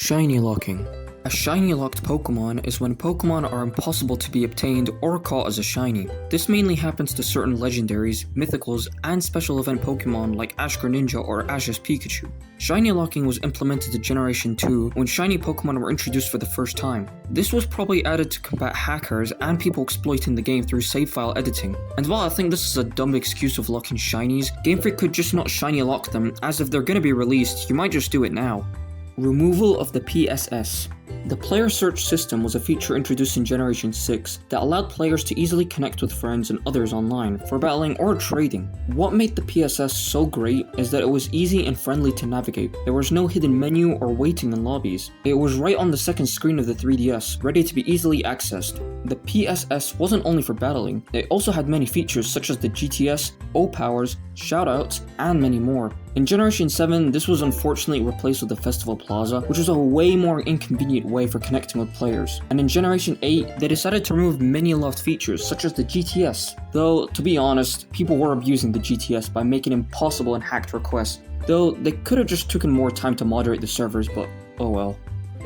Shiny locking. A shiny locked Pokemon is when Pokemon are impossible to be obtained or caught as a shiny. This mainly happens to certain legendaries, mythicals, and special event Pokemon like Ash Greninja or Ash's Pikachu. Shiny locking was implemented in Generation 2 when shiny Pokemon were introduced for the first time. This was probably added to combat hackers and people exploiting the game through save file editing. And while I think this is a dumb excuse of locking shinies, Game Freak could just not shiny lock them, as if they're gonna be released, you might just do it now. Removal of the PSS. The player search system was a feature introduced in Generation 6 that allowed players to easily connect with friends and others online for battling or trading. What made the PSS so great is that it was easy and friendly to navigate. There was no hidden menu or waiting in lobbies. It was right on the second screen of the 3DS, ready to be easily accessed. The PSS wasn't only for battling, it also had many features such as the GTS, O-Powers, shoutouts, and many more. In Generation 7, this was unfortunately replaced with the Festival Plaza, which was a way more inconvenient way for connecting with players. And in Generation 8, they decided to remove many loved features, such as the GTS. Though, to be honest, people were abusing the GTS by making impossible and hacked requests. Though, they could have just taken more time to moderate the servers, but oh well.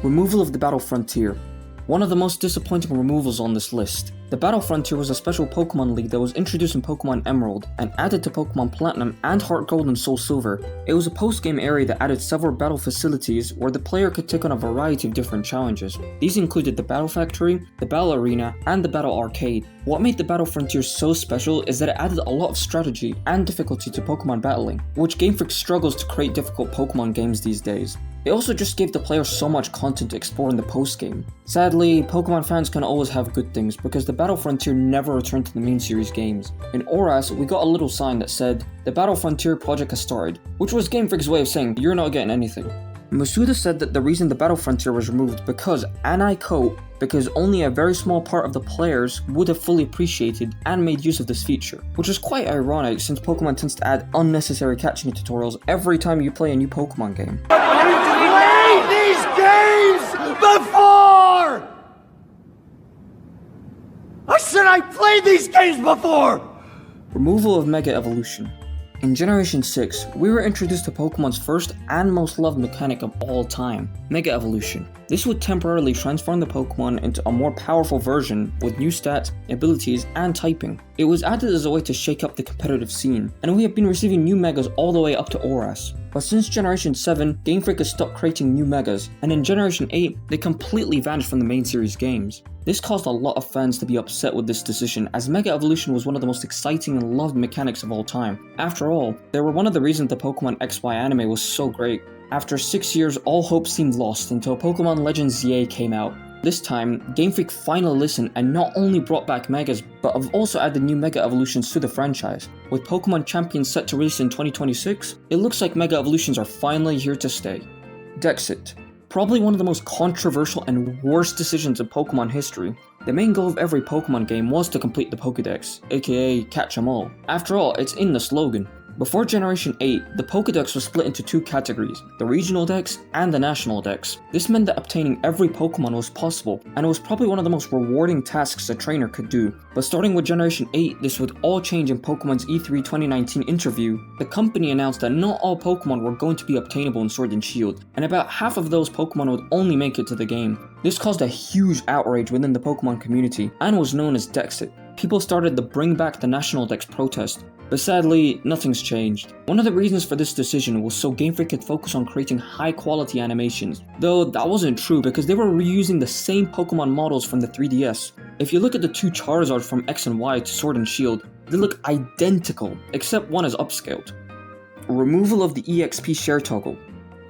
Removal of the Battle Frontier. One of the most disappointing removals on this list. The Battle Frontier was a special Pokemon League that was introduced in Pokemon Emerald and added to Pokemon Platinum and Heart Gold and Soul Silver. It was a post-game area that added several battle facilities where the player could take on a variety of different challenges. These included the Battle Factory, the Battle Arena, and the Battle Arcade. What made the Battle Frontier so special is that it added a lot of strategy and difficulty to Pokemon battling, which Game Freak struggles to create difficult Pokemon games these days. It also just gave the player so much content to explore in the post-game. Sadly, Pokemon fans can always have good things because the Battle Frontier never returned to the main series games. In ORAS, we got a little sign that said, "The Battle Frontier project has started," which was Game Freak's way of saying, "You're not getting anything." Masuda said that the reason the Battle Frontier was removed because, and I quote, because only a very small part of the players would have fully appreciated and made use of this feature, which is quite ironic since Pokemon tends to add unnecessary catching tutorials every time you play a new Pokemon game. Played these games before! I said I played these games before! Removal of Mega Evolution. In Generation 6, we were introduced to Pokemon's first and most loved mechanic of all time, Mega Evolution. This would temporarily transform the Pokemon into a more powerful version with new stats, abilities, and typing. It was added as a way to shake up the competitive scene, and we have been receiving new Megas all the way up to ORAS. But since Generation 7, Game Freak has stopped creating new Megas, and in Generation 8, they completely vanished from the main series games. This caused a lot of fans to be upset with this decision, as Mega Evolution was one of the most exciting and loved mechanics of all time. After all, they were one of the reasons the Pokemon XY anime was so great. After 6 years, all hope seemed lost until Pokemon Legends ZA came out. This time, Game Freak finally listened and not only brought back Megas, but have also added new Mega Evolutions to the franchise. With Pokemon Champions set to release in 2026, it looks like Mega Evolutions are finally here to stay. Dexit. Probably one of the most controversial and worst decisions in Pokemon history. The main goal of every Pokemon game was to complete the Pokédex, aka catch 'em all. After all, it's in the slogan. Before Generation 8, the Pokédex was split into two categories, the Regional Dex and the National Dex. This meant that obtaining every Pokemon was possible, and it was probably one of the most rewarding tasks a trainer could do. But starting with Generation 8, this would all change in Pokemon's E3 2019 interview. The company announced that not all Pokemon were going to be obtainable in Sword and Shield, and about half of those Pokemon would only make it to the game. This caused a huge outrage within the Pokemon community, and was known as Dexit. People started the Bring Back the National Dex protest. But sadly, nothing's changed. One of the reasons for this decision was so Game Freak could focus on creating high quality animations, though that wasn't true because they were reusing the same Pokemon models from the 3DS. If you look at the two Charizards from X and Y to Sword and Shield, they look identical, except one is upscaled. Removal of the EXP share toggle.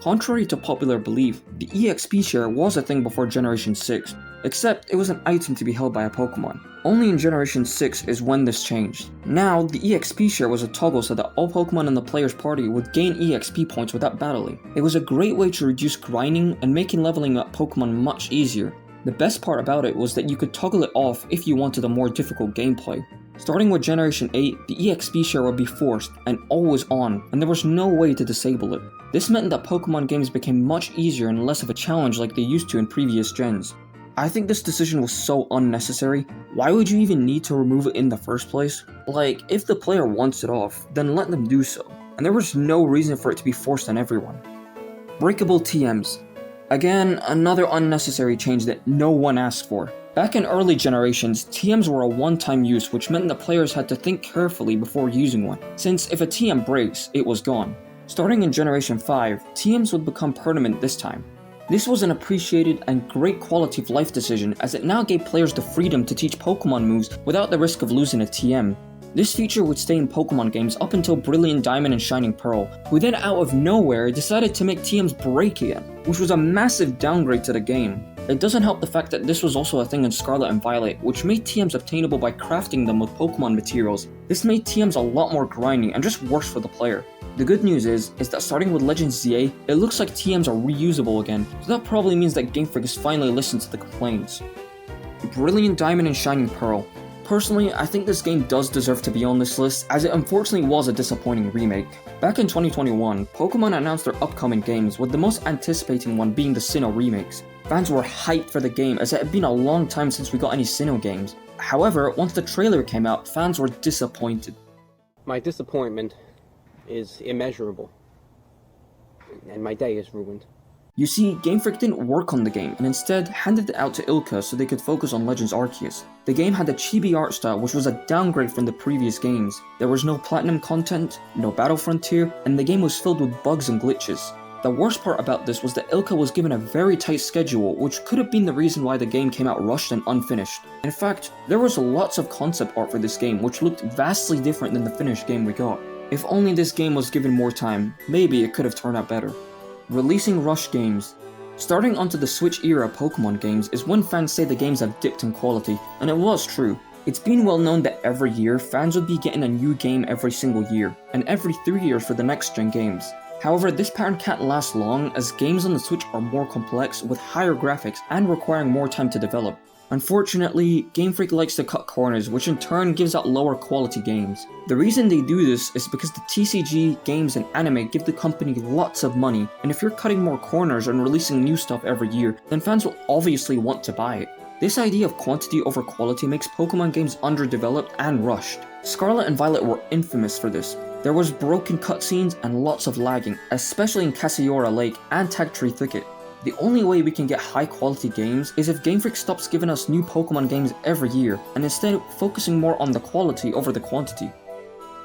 Contrary to popular belief, the EXP share was a thing before Generation 6, except it was an item to be held by a Pokemon. Only in Generation 6 is when this changed. Now, the EXP share was a toggle so that all Pokemon in the player's party would gain EXP points without battling. It was a great way to reduce grinding and making leveling up Pokemon much easier. The best part about it was that you could toggle it off if you wanted a more difficult gameplay. Starting with Generation 8, the EXP share would be forced and always on, and there was no way to disable it. This meant that Pokemon games became much easier and less of a challenge like they used to in previous gens. I think this decision was so unnecessary. Why would you even need to remove it in the first place? Like, if the player wants it off, then let them do so. And there was no reason for it to be forced on everyone. Breakable TMs. Again, another unnecessary change that no one asked for. Back in early generations, TMs were a one-time use, which meant that players had to think carefully before using one, since if a TM breaks, it was gone. Starting in Generation 5, TMs would become permanent this time. This was an appreciated and great quality of life decision, as it now gave players the freedom to teach Pokemon moves without the risk of losing a TM. This feature would stay in Pokemon games up until Brilliant Diamond and Shining Pearl, who then out of nowhere decided to make TMs break again, which was a massive downgrade to the game. It doesn't help the fact that this was also a thing in Scarlet and Violet, which made TMs obtainable by crafting them with Pokemon materials. This made TMs a lot more grinding and just worse for the player. The good news is that starting with Legends ZA, it looks like TMs are reusable again, so that probably means that Game Freak has finally listened to the complaints. Brilliant Diamond and Shining Pearl. Personally, I think this game does deserve to be on this list, as it unfortunately was a disappointing remake. Back in 2021, Pokemon announced their upcoming games, with the most anticipating one being the Sinnoh remakes. Fans were hyped for the game, as it had been a long time since we got any Sinnoh games. However, once the trailer came out, fans were disappointed. My disappointment is immeasurable, and my day is ruined. You see, Game Freak didn't work on the game, and instead handed it out to Ilka so they could focus on Legends Arceus. The game had a chibi art style, which was a downgrade from the previous games. There was no Platinum content, no Battle Frontier, and the game was filled with bugs and glitches. The worst part about this was that Ilka was given a very tight schedule, which could have been the reason why the game came out rushed and unfinished. In fact, there was lots of concept art for this game, which looked vastly different than the finished game we got. If only this game was given more time, maybe it could have turned out better. Releasing rushed games. Starting onto the Switch era Pokemon games is when fans say the games have dipped in quality, and it was true. It's been well known that every year, fans would be getting a new game every single year, and every 3 years for the next gen games. However, this pattern can't last long, as games on the Switch are more complex with higher graphics and requiring more time to develop. Unfortunately, Game Freak likes to cut corners, which in turn gives out lower quality games. The reason they do this is because the TCG, games, and anime give the company lots of money, and if you're cutting more corners and releasing new stuff every year, then fans will obviously want to buy it. This idea of quantity over quality makes Pokemon games underdeveloped and rushed. Scarlet and Violet were infamous for this. There was broken cutscenes and lots of lagging, especially in Cassiora Lake and Tagtree Thicket. The only way we can get high quality games is if Game Freak stops giving us new Pokemon games every year, and instead focusing more on the quality over the quantity.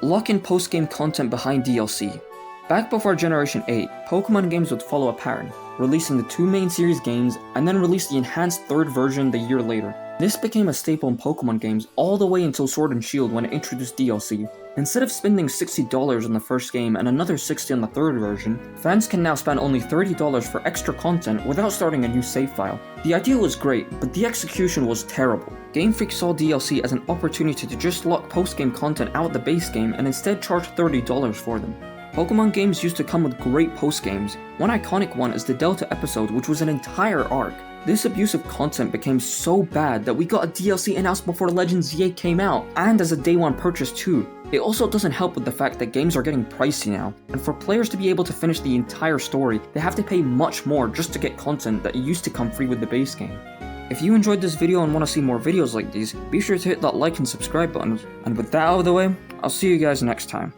Lock in post-game content behind DLC. Back before Generation 8, Pokemon games would follow a pattern, releasing the 2 main series games and then release the enhanced 3rd version the year later. This became a staple in Pokemon games all the way until Sword and Shield when it introduced DLC. Instead of spending $60 on the first game and another $60 on the 3rd version, fans can now spend only $30 for extra content without starting a new save file. The idea was great, but the execution was terrible. Game Freak saw DLC as an opportunity to just lock post-game content out of the base game and instead charge $30 for them. Pokemon games used to come with great post-games. One iconic one is the Delta episode, which was an entire arc. This abusive content became so bad that we got a DLC announced before Legends ZA came out, and as a day one purchase too. It also doesn't help with the fact that games are getting pricey now, and for players to be able to finish the entire story, they have to pay much more just to get content that used to come free with the base game. If you enjoyed this video and want to see more videos like these, be sure to hit that like and subscribe button, and with that out of the way, I'll see you guys next time.